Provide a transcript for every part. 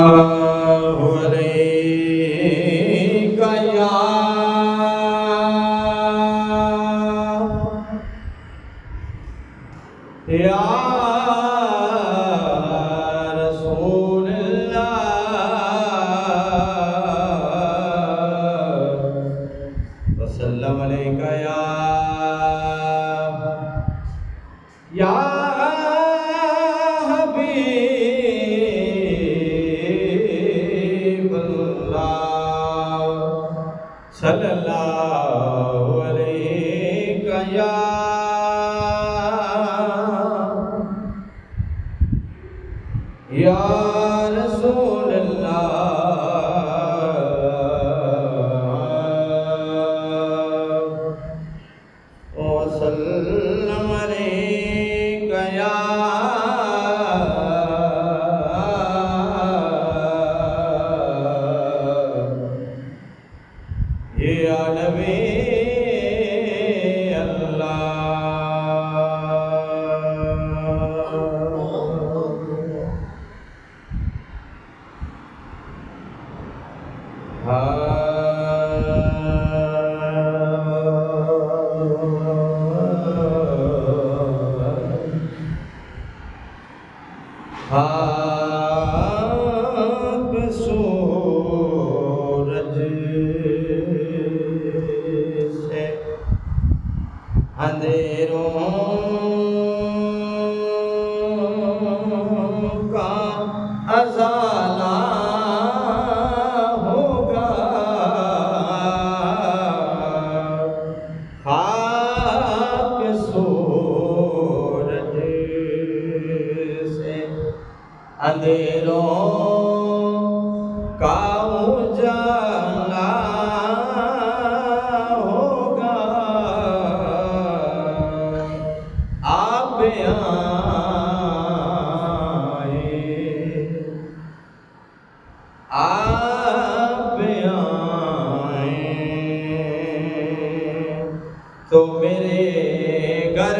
अलैका या रसूलल्लाह वसल्लम अलैका या हबीबल्लाह सल्लल्लाहु अलैका या रसूलल्लाह वसल्लम अलैका या नबी खाक सूरज से अंधेरों का अज़ाला होगा। खाक सूरज से अंधेरों का उजाला होगा। आप आए तो मेरे घर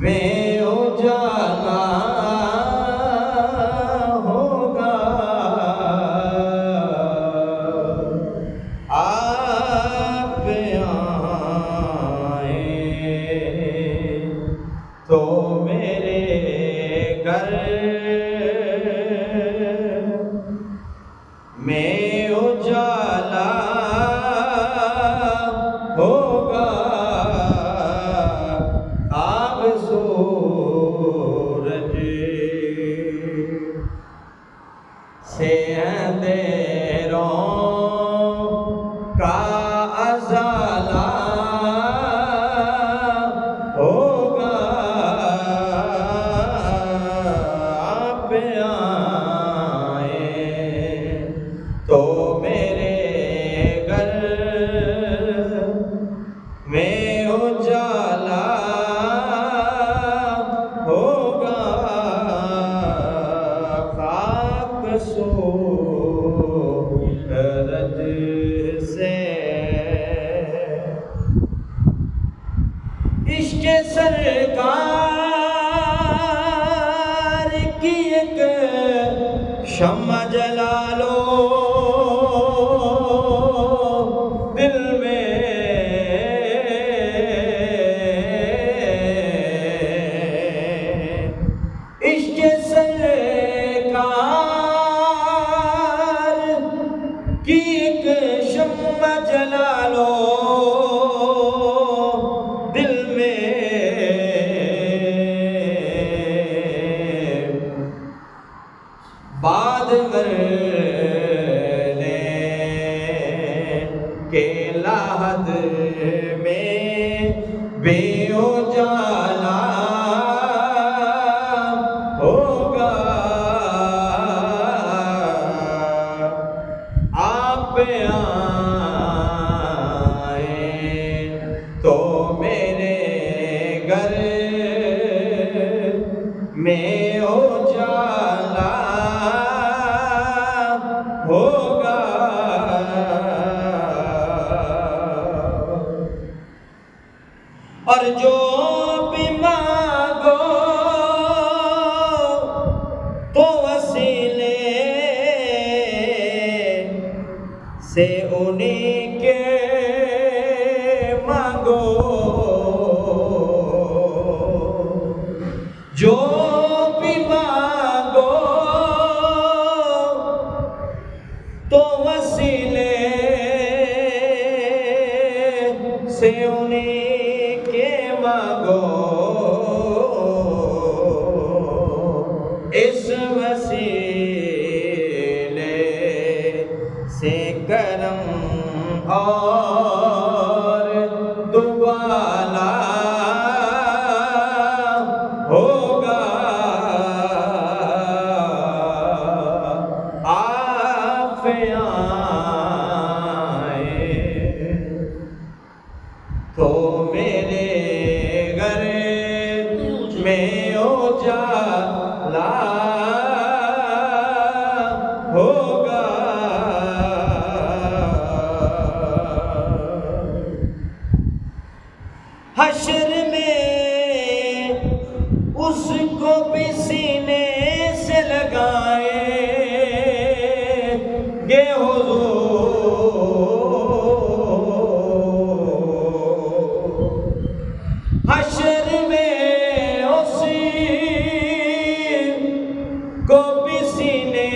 में उजाला होगा। आप आए तो मेरे घर में उजाला होगा। आप सूरज से अंधेरों का अज़ाला होगा। आप आए तो मेरे घर में उजाला होगा। खाक सूरज से इश्क़ सरकार की एक शम्मा जला लो दिल में। इश्क़ सरकार की एक शम्मा जला लो दिल में। बाद मरने के लाहद में बेउजाला होगा। आप आए तो मेरे घर में उजाला होगा। और जो भी मांगो तो वसीले से उन्हीं के मांगो, जो भी मांगो तो वसीले से उन्हीं के मांगो, इस वसीले से करम और दुबाला होगा। आप आए तो मेरे घर में उजाला होगा। हश्र में उसको भी सीने से लगाएंगे हुजूर। हश्र में उसी को भी सीने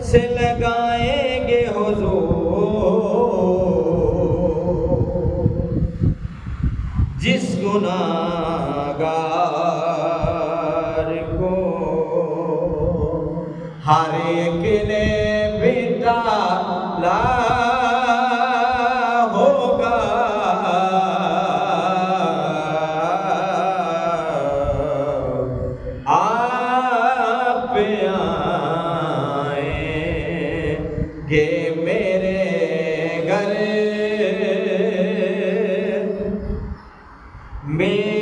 से लगाएंगे हुजूर। जिस गुनाहगार को हर एक ने भी डाला होगा, आप आएंगे मेरे घर में